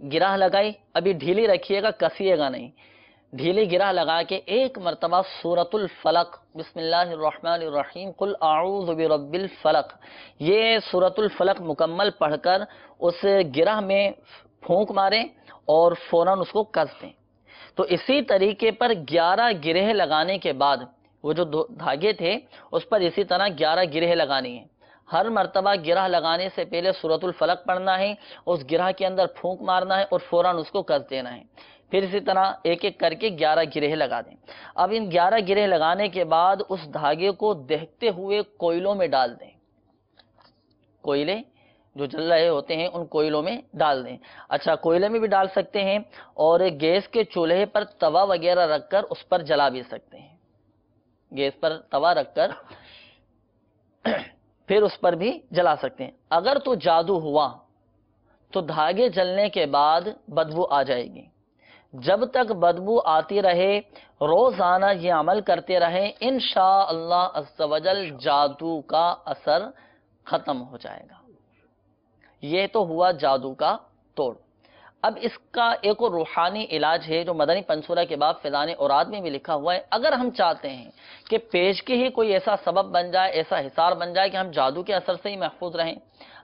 Speaker 2: گرہ لگائی، ابھی ڈھیلی رکھیے گا، کسیے گا نہیں، ڈھیلی گرہ لگا کے ایک مرتبہ سورۃ الفلق، بسم اللہ الرحمن الرحیم، قل اعوذ برب الفلق، یہ سورۃ الفلق مکمل پڑھ کر اس گرہ میں پھونک ماریں اور فوراً اس کو کس دیں۔ تو اسی طریقے پر 11 گرہ لگانے کے بعد وہ جو دھاگے تھے اس پر اسی طرح 11 گرہ لگانی ہیں۔ ہر مرتبہ گرہ لگانے سے پہلے سورۃ الفلق پڑھنا ہے، اس گرہ کے اندر پھونک مارنا ہے اور فوراً اس کو کس دینا ہے۔ پھر اسی طرح ایک ایک کر کے 11 گرہ لگا دیں۔ اب ان 11 گرہ لگانے کے بعد اس دھاگے کو دہتے ہوئے کوئلوں میں ڈال دیں، کوئلے جو جل رہے ہوتے ہیں ان کوئلوں میں ڈال دیں۔ اچھا، کوئلے میں بھی ڈال سکتے ہیں اور گیس کے چولہے پر توا وغیرہ رکھ کر اس پر جلا بھی سکتے ہیں، گیس پر توا رکھ کر پھر اس پر بھی جلا سکتے ہیں۔ اگر تو جادو ہوا تو دھاگے جلنے کے بعد بدبو آ جائے گی، جب تک بدبو آتی رہے روزانہ یہ عمل کرتے رہیں، انشاءاللہ عز و جل جادو کا اثر ختم ہو جائے گا۔ یہ تو ہوا جادو کا توڑ۔ اب اس کا ایک اور روحانی علاج ہے جو مدنی پنصورہ کے باب فیضان اوراد میں بھی لکھا ہوا ہے۔ اگر ہم چاہتے ہیں کہ پیشگی ہی کوئی ایسا سبب بن جائے، ایسا حصار بن جائے کہ ہم جادو کے اثر سے ہی محفوظ رہیں،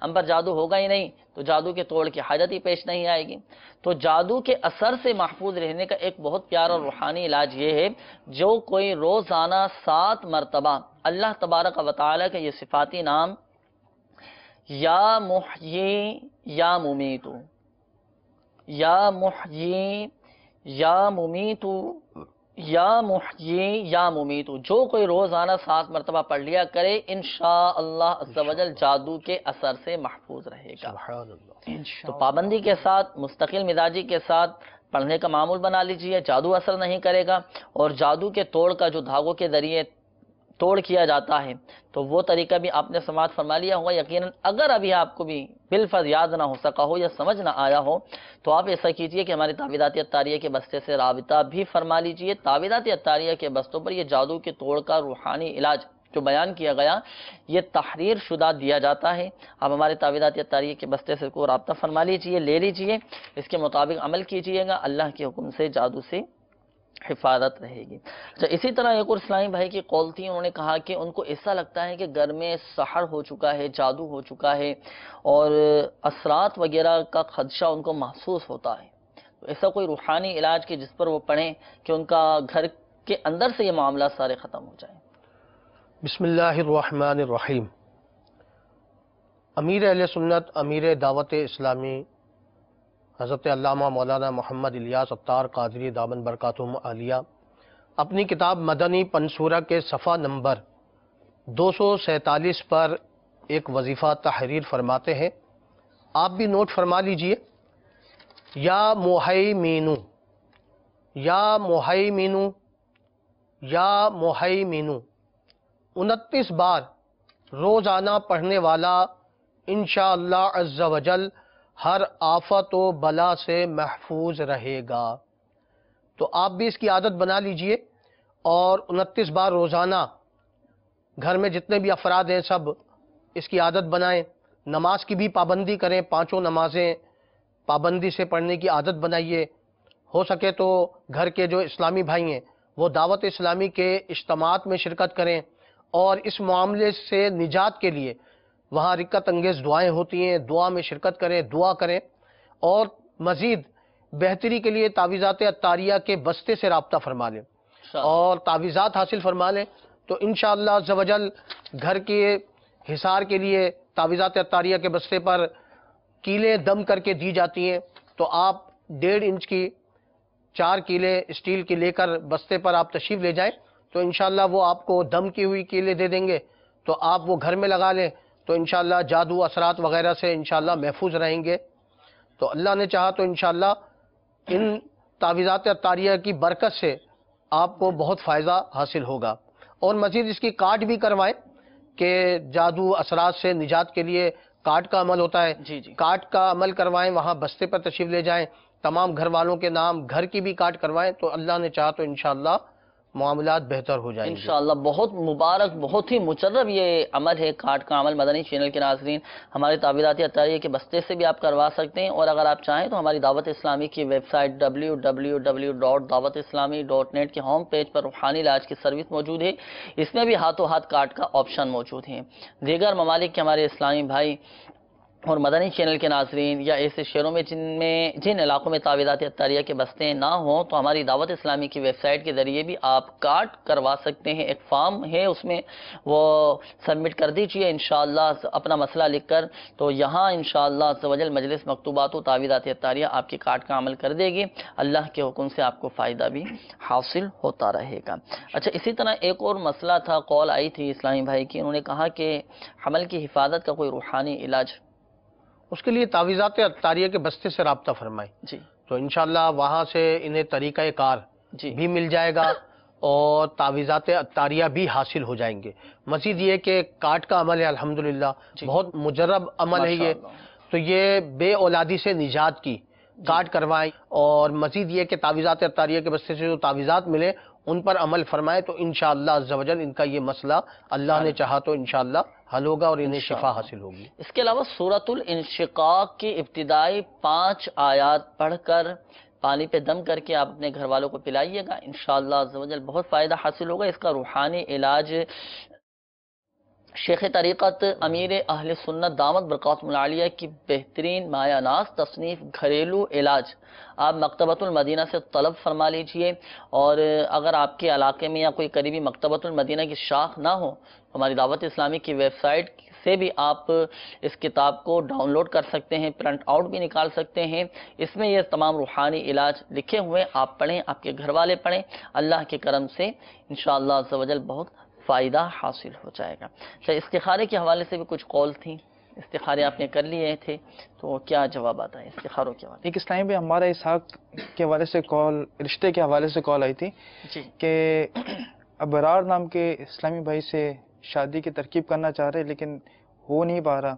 Speaker 2: ہم پر جادو ہوگا ہی نہیں تو جادو کے توڑ کی حاجت ہی پیش نہیں آئے گی، تو جادو کے اثر سے محفوظ رہنے کا ایک بہت پیارا روحانی علاج یہ ہے، جو کوئی روزانہ 7 مرتبہ اللہ تبارک و تعالیٰ کے یہ صفاتی نام یا محیی یا ممیتو، یا محیی یا ممیتو، یا محیی یا ممیتو، جو کوئی روزانہ 7 مرتبہ پڑھ لیا کرے، انشاءاللہ عز و جل جادو کے اثر سے محفوظ رہے گا۔ تو پابندی کے ساتھ، مستقل مزاجی کے ساتھ پڑھنے کا معمول بنا لیجئے، جادو اثر نہیں کرے گا۔ اور جادو کے توڑ کا جو دھاگوں کے ذریعے توڑ کیا جاتا ہے تو وہ طریقہ بھی آپ نے سماعت فرما لیا ہوگا یقیناً۔ اگر ابھی آپ کو بھی بالفرض یاد نہ ہو سکا ہو یا سمجھ نہ آیا ہو تو آپ ایسا کیجئے کہ ہماری تعویذات اتاریہ کے بستے سے رابطہ بھی فرما لیجئے۔ تعویذات اتاریہ کے بستوں پر یہ جادو کے توڑ کا روحانی علاج جو بیان کیا گیا یہ تحریر شدہ دیا جاتا ہے۔ آپ ہمارے تعویذات اتاریہ کے بستے سے کو رابطہ فرما لیجئے، لے لیجئے، اس کے مطابق عمل کیجئے گا، اللہ کے حکم سے جادو سے حفاظت رہے گی۔ اچھا، اسی طرح ایک اور اسلامی بھائی کی قول تھی، انہوں نے کہا کہ ان کو ایسا لگتا ہے کہ گھر میں سحر ہو چکا ہے، جادو ہو چکا ہے اور اثرات وغیرہ کا خدشہ ان کو محسوس ہوتا ہے، تو ایسا کوئی روحانی علاج کہ جس پر وہ پڑھیں کہ ان کا گھر کے اندر سے یہ معاملات سارے ختم ہو جائیں۔
Speaker 7: بسم اللہ الرحمن الرحیم۔ امیر اہل سنت، امیر دعوت اسلامی حضرت علامہ مولانا محمد الیاس عطار قادری دامن برکاتہم عالیہ اپنی کتاب مدنی پنصورہ کے صفحہ نمبر 247 پر ایک وظیفہ تحریر فرماتے ہیں، آپ بھی نوٹ فرما لیجئے۔ یا محیمینو، یا محیمینو، یا محیمینو 29 بار روزانہ پڑھنے والا انشاءاللہ عز و جل ہر آفت و بلا سے محفوظ رہے گا۔ تو آپ بھی اس کی عادت بنا لیجئے اور 29 بار روزانہ گھر میں جتنے بھی افراد ہیں سب اس کی عادت بنائیں۔ نماز کی بھی پابندی کریں، 5 نمازیں پابندی سے پڑھنے کی عادت بنائیے۔ ہو سکے تو گھر کے جو اسلامی بھائی ہیں وہ دعوت اسلامی کے اجتماعات میں شرکت کریں اور اس معاملے سے نجات کے لیے وہاں رکت انگیز دعائیں ہوتی ہیں، دعا میں شرکت کریں، دعا کریں، اور مزید بہتری کے لیے تعویذات اتاریہ کے بستے سے رابطہ فرما لیں اور تعویذات حاصل فرما لیں، تو انشاءاللہ عز و جل گھر کے حصار کے لیے تعویذات اتاریہ کے بستے پر کیلیں دم کر کے دی جاتی ہیں، تو آپ 1.5 انچ کی 4 کیلیں اسٹیل کی لے کر بستے پر آپ تشریف لے جائیں، تو انشاءاللہ وہ آپ کو دم کی ہوئی کیلیں دے دیں گے، تو آپ وہ گھر میں لگا لیں تو انشاءاللہ جادو اثرات وغیرہ سے انشاءاللہ محفوظ رہیں گے۔ تو اللہ نے چاہا تو انشاءاللہ ان تعویذات اتاریہ کی برکت سے آپ کو بہت فائدہ حاصل ہوگا، اور مزید اس کی کارڈ بھی کروائیں کہ جادو اثرات سے نجات کے لیے کارڈ کا عمل ہوتا ہے، کارڈ کا عمل کروائیں، وہاں بستے پر تشریف لے جائیں، تمام گھر والوں کے نام گھر کی بھی کارڈ کروائیں، تو اللہ نے چاہا تو انشاءاللہ معاملات بہتر ہو جائیں گے
Speaker 2: انشاءاللہ۔ بہت مبارک، بہت ہی مجرب یہ عمل ہے کارڈ کا عمل۔ مدنی چینل کے ناظرین، ہمارے تعبیراتی عطاریہ کے بستے سے بھی آپ کروا سکتے ہیں، اور اگر آپ چاہیں تو ہماری دعوت اسلامی کی ویب سائٹ www.dawatislami.net کے ہوم پیج پر روحانی علاج کی سروس موجود ہے، اس میں بھی ہاتھوں ہاتھ کارڈ کا آپشن موجود ہے۔ دیگر ممالک کے ہمارے اسلامی بھائی اور مدنی چینل کے ناظرین، یا ایسے شہروں میں جن علاقوں میں تعویذات عطاریہ کے بستے نہ ہوں، تو ہماری دعوت اسلامی کی ویب سائٹ کے ذریعے بھی آپ کارڈ کروا سکتے ہیں۔ ایک فارم ہے، اس میں وہ سبمٹ کر دیجئے انشاءاللہ اپنا مسئلہ لکھ کر، تو یہاں انشاءاللہ عز و جل مجلس مکتوبات و تعویذات عطاریہ آپ کے کارڈ کا عمل کر دے گی۔ اللہ کے حکم سے آپ کو فائدہ بھی حاصل ہوتا رہے گا۔ اچھا، اسی طرح ایک اور مسئلہ تھا، کال آئی تھی اسلامی بھائی کی، انہوں نے کہا کہ حمل کی حفاظت کا کوئی روحانی علاج؟
Speaker 7: اس کے لیے تعویذات عطاریہ کے بستے سے رابطہ فرمائیں
Speaker 2: جی،
Speaker 7: تو انشاءاللہ وہاں سے انہیں طریقہ کار بھی مل جائے گا اور تعویذات عطاریہ بھی حاصل ہو جائیں گے۔ مزید یہ کہ کارڈ کا عمل ہے الحمدللہ، بہت مجرب عمل ہے یہ، تو یہ بے اولادی سے نجات کی کارڈ کروائیں، اور مزید یہ کہ تعویذات عطاریہ کے بستے سے جو تعویذات ملے ان پر عمل فرمائے، تو انشاءاللہ عز و جل ان کا یہ مسئلہ اللہ نے چاہا تو انشاءاللہ حل ہوگا اور انہیں شفا حاصل ہوگی۔
Speaker 2: اس کے علاوہ سورۃ الانشقاق کی ابتدائی 5 آیات پڑھ کر پانی پہ دم کر کے آپ اپنے گھر والوں کو پلائیے گا، انشاءاللہ عز و جل بہت فائدہ حاصل ہوگا۔ اس کا روحانی علاج شیخ طریقت امیر اہل سنت دامت برکاتہم العالیہ کی بہترین مایہ ناز تصنیف گھریلو علاج آپ مکتبۃ المدینہ سے طلب فرما لیجئے، اور اگر آپ کے علاقے میں یا کوئی قریبی مکتبۃ المدینہ کی شاخ نہ ہو، ہماری دعوت اسلامی کی ویب سائٹ سے بھی آپ اس کتاب کو ڈاؤن لوڈ کر سکتے ہیں، پرنٹ آؤٹ بھی نکال سکتے ہیں۔ اس میں یہ تمام روحانی علاج لکھے ہوئے، آپ پڑھیں، آپ کے گھر والے پڑھیں، اللہ کے کرم سے انشاءاللہ عز و جل بہت فائدہ حاصل ہو جائے گا۔ استخارے کے حوالے سے بھی کچھ کال تھیں، استخارے آپ نے کر لیے تھے، تو کیا جواب آتا ہے استخاروں کے حوالے؟
Speaker 8: ایک اسلامی بھی ہمارا اسحاق کے حوالے سے کال، رشتے کے حوالے سے کال آئی تھی کہ ابرار نام کے اسلامی بھائی سے شادی کی ترکیب کرنا چاہ رہے لیکن ہو نہیں پا رہا،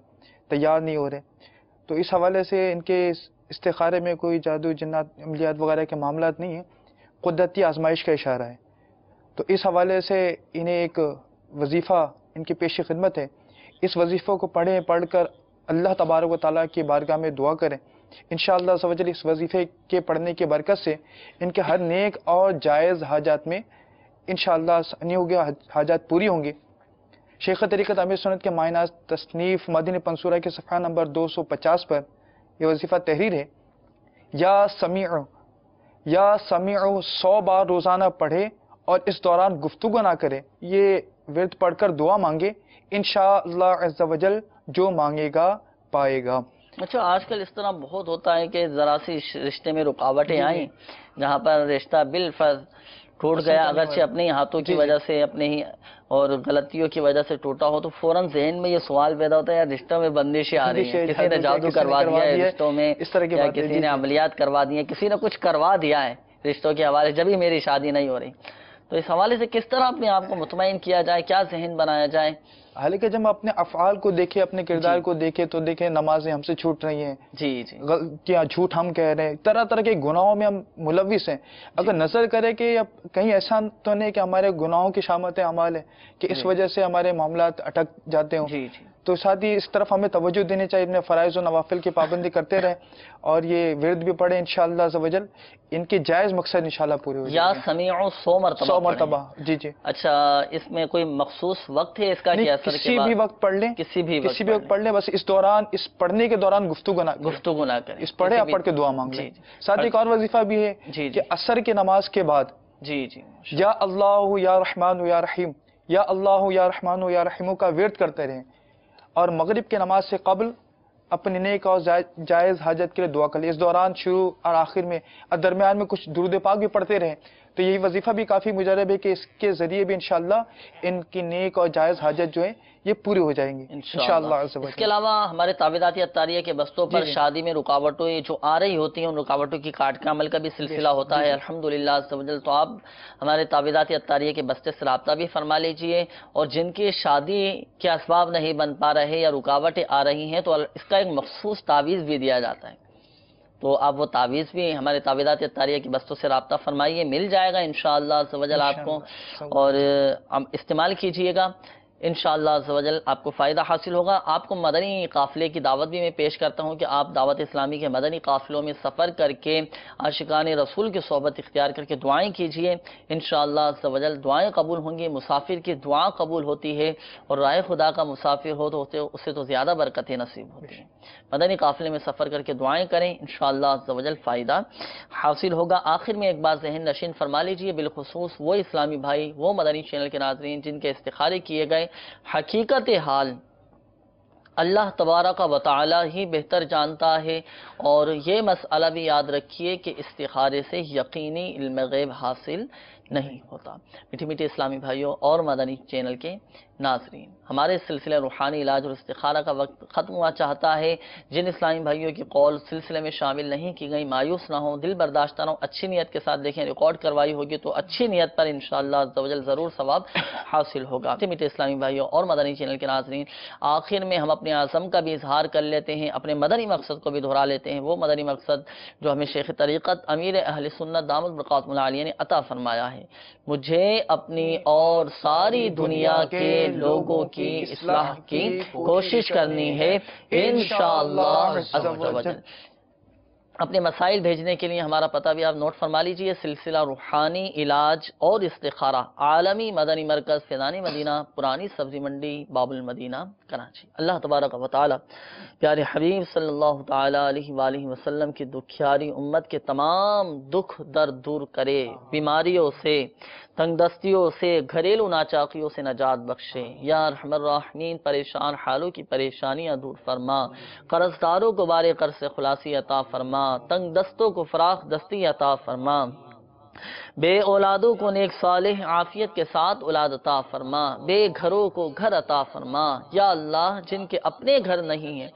Speaker 8: تیار نہیں ہو رہے، تو اس حوالے سے ان کے استخارے میں کوئی جادو جنات عملیات وغیرہ کے معاملات نہیں ہیں، قدرتی آزمائش کا اشارہ ہے۔ تو اس حوالے سے انہیں ایک وظیفہ ان کی پیش خدمت ہے، اس وظیفوں کو پڑھیں، پڑھ کر اللہ تبارک و تعالیٰ کی بارگاہ میں دعا کریں، انشاءاللہ عز و جل اس وظیفے کے پڑھنے کی برکت سے ان کے ہر نیک اور جائز حاجات میں انشاءاللہ آسانی ہوگی، حاجات پوری ہوں گی۔ شیخ طریقت امیر سنت کے مایہ ناز تصنیف مدنی پنصورہ کے صفحہ نمبر 250 پر یہ وظیفہ تحریر ہے، یا سمیع 100 بار روزانہ پڑھے اور اس دوران گفتگو نہ کرے، یہ ورد پڑھ کر دعا مانگے، انشاءاللہ عز و جل جو مانگے گا پائے گا۔
Speaker 2: اچھا، آج کل اس طرح بہت ہوتا ہے کہ ذرا سی رشتے میں رکاوٹیں آئیں، جہاں پر رشتہ بالفرض ٹوٹ گیا، اگرچہ اپنے ہی ہاتھوں کی وجہ سے، اپنے ہی اور غلطیوں کی وجہ سے ٹوٹا ہو، تو فوراً ذہن میں یہ سوال پیدا ہوتا ہے یار رشتوں میں بندشیں آ رہی ہیں، کسی نے جادو کروا دیا ہے رشتوں میں، یا کسی نے عملیات کروا دی ہیں، کسی نے کچھ کروا دیا ہے رشتوں کے حوالے، جب ہی میری شادی نہیں ہو رہی۔ تو اس حوالے سے کس طرح اپنے آپ کو مطمئن کیا جائے، کیا ذہن بنایا جائے؟
Speaker 8: حالانکہ جب ہم اپنے افعال کو دیکھیں، اپنے کردار کو دیکھیں، تو دیکھیں نمازیں ہم سے چھوٹ رہی ہیں، غلطیاں، جھوٹ ہم کہہ رہے ہیں، طرح طرح کے گناہوں میں ہم ملوث ہیں۔ اگر نظر کرے کہ کہیں ایسا تو نہیں کہ ہمارے گناہوں کی شامت اعمال ہے کہ اس وجہ سے ہمارے معاملات اٹک جاتے ہوں، تو ساتھ ہی اس طرف ہمیں توجہ دینی چاہیے، اپنے فرائض و نوافل کی پابندی کرتے رہیں اور یہ ورد بھی پڑھیں، انشاءاللہ عز و جل ان کے جائز مقصد انشاءاللہ پورے ہو جائیں گے۔
Speaker 2: یا سمیع 100 مرتبہ
Speaker 8: جی۔
Speaker 2: اچھا، اس میں کوئی مخصوص وقت ہے اس کا کہ اثر کے بعد؟
Speaker 8: کسی بھی وقت پڑھ لیں، کسی بھی وقت پڑھ لیں، بس اس دوران، اس پڑھنے کے دوران گفتگو نہ کریں، اس پڑھے آپ پڑھ کے دعا مانگ لیں۔ ساتھ ایک اور وظیفہ بھی ہے کہ عصر کی نماز کے بعد یا اللہ یا رحمان یا رحیم، یا اللہ یا رحمان یا رحیم کا ورد کرتے رہیں، اور مغرب کی نماز سے قبل اپنی نیک اور جائز حاجت کے لیے دعا کر لیں۔ اس دوران شروع اور آخر میں اور درمیان میں کچھ درود پاک بھی پڑھتے رہیں، تو یہی وظیفہ بھی کافی مجرب ہے کہ اس کے ذریعے بھی انشاءاللہ ان کی نیک اور جائز حاجت جو ہے یہ پوری ہو جائیں گی انشاءاللہ۔
Speaker 2: اس کے علاوہ ہمارے تعویذات عطاریہ کے بستوں پر شادی میں رکاوٹیں جو آ رہی ہوتی ہیں، ان رکاوٹوں کی کاٹ کا عمل کا بھی سلسلہ ہوتا ہے الحمدللہ عز و جل۔ تو آپ ہمارے تعویذات عطاریہ کے بستے سے رابطہ بھی فرما لیجئے، اور جن کی شادی کے اسباب نہیں بن پا رہے یا رکاوٹیں آ رہی ہیں، تو اس کا ایک مخصوص تعویذ بھی دیا جاتا ہے، تو آپ وہ تعویذ بھی ہمارے تعویذات اطاریہ کی بستوں سے رابطہ فرمائیے، مل جائے گا انشاءاللہ عز و جل آپ کو، اور استعمال کیجئے گا انشاءاللہ عز و جل آپ کو فائدہ حاصل ہوگا۔ آپ کو مدنی قافلے کی دعوت بھی میں پیش کرتا ہوں کہ آپ دعوت اسلامی کے مدنی قافلوں میں سفر کر کے عاشقان رسول کی صحبت اختیار کر کے دعائیں کیجئے، انشاءاللہ عز و جل دعائیں قبول ہوں گی۔ مسافر کی دعا قبول ہوتی ہے، اور رائے خدا کا مسافر ہو تو اسے تو زیادہ برکتیں نصیب ہوتی ہیں۔ مدنی قافلے میں سفر کر کے دعائیں کریں، انشاءاللہ عز و جل فائدہ حاصل ہوگا۔ آخر میں ایک بات ذہن نشین فرما لیجئے، بالخصوص وہ اسلامی بھائی، وہ مدنی چینل کے ناظرین جن کے استخارے کیے گئے، حقیقت حال اللہ تبارک و تعالی ہی بہتر جانتا ہے، اور یہ مسئلہ بھی یاد رکھیے کہ استخارے سے یقینی علم غیب حاصل نہیں ہوتا۔ میٹھی میٹھی اسلامی بھائیوں اور مدنی چینل کے ناظرین، ہمارے سلسلہ روحانی علاج اور استخارہ کا وقت ختم ہوا چاہتا ہے۔ جن اسلامی بھائیوں کی قول سلسلے میں شامل نہیں کی گئی مایوس نہ ہوں، دل برداشتہ نہ ہوں، اچھی نیت کے ساتھ دیکھیں، ریکارڈ کروائی ہوگی تو اچھی نیت پر انشاءاللہ عز و جل ضرور ثواب حاصل ہوگا۔ میٹھے اسلامی بھائیوں اور مدنی چینل کے ناظرین، آخر میں ہم اپنے عزم کا بھی اظہار کر لیتے ہیں، اپنے مدنی مقصد کو بھی دہرا لیتے ہیں، وہ مدنی مقصد جو ہمیں شیخ طریقت امیر اہل سنت دامت برکاتہم العالیہ نے عطا فرمایا ہے۔ مجھے اپنی اور ساری دنیا کے لوگوں کی اصلاح کی کوشش کرنی ہے انشاءاللہ عز و جل۔ اپنے مسائل بھیجنے کے لیے ہمارا پتہ بھی آپ نوٹ فرما لیجئے، سلسلہ روحانی علاج اور استخارہ، عالمی مدنی مرکز، فیضانی مدینہ، پرانی سبزی منڈی، باب المدینہ، کراچی۔ اللہ تبارک و تعالی پیارے حبیب صلی اللہ تعالی علیہ وآلہ وسلم کی دکھیاری امت کے تمام دکھ درد دور کرے، بیماریوں سے، تنگ دستیوں سے، گھریلو ناچاقیوں سے نجات بخشے۔ یا ارحم الراحمین، پریشان حالوں کی پریشانیاں دور فرما، قرض داروں کو بارے قرض سے خلاصی عطا فرما، تنگ دستوں کو فراخ دستی عطا فرما، بے اولادوں کو نیک صالح عافیت کے ساتھ اولاد عطا فرما، بے گھروں کو گھر عطا فرما۔ یا اللہ، جن کے اپنے گھر نہیں ہیں،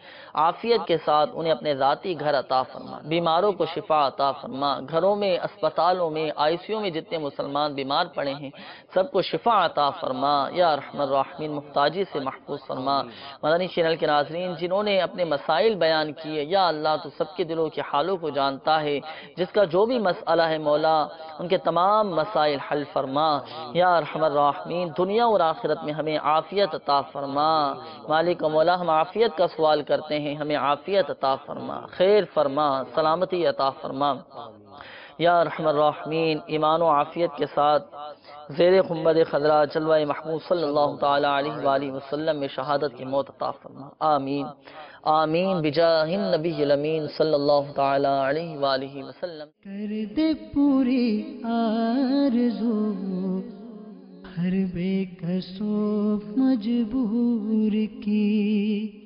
Speaker 2: عافیت کے ساتھ انہیں اپنے ذاتی گھر عطا فرما، بیماروں کو شفا عطا فرما، گھروں میں، اسپتالوں میں، آئی سی یو میں جتنے مسلمان بیمار پڑے ہیں سب کو شفا عطا فرما۔ یا ارحم الراحمین، محتاجی سے محفوظ فرما۔ مدنی چینل کے ناظرین جنہوں نے اپنے مسائل بیان کیے، یا اللہ تو سب کے دلوں کے حالوں کو جانتا ہے، جس کا جو بھی مسئلہ ہے مولا ان کے تمام مسائل حل فرما۔ یا ارحم الراحمین، دنیا اور آخرت میں ہمیں عافیت عطا فرما۔ مالک و مولا، ہم عافیت کا سوال کرتے ہیں، ہمیں عافیت عطا فرما، خیر فرما، سلامتی عطا فرما۔ یا ارحم الراحمین، ایمان و عافیت کے ساتھ زیر گنبد خضرا جلوہ محمود صلی اللہ تعالی علیہ وآلہ وسلم میں شہادت کی موت عطا فرما۔ آمین آمین بجاہ النبی الامین صلی اللہ تعالی علیہ وآلہ وسلم۔
Speaker 1: کر دے پوری آرزو ہر بے کسو مجبور کی۔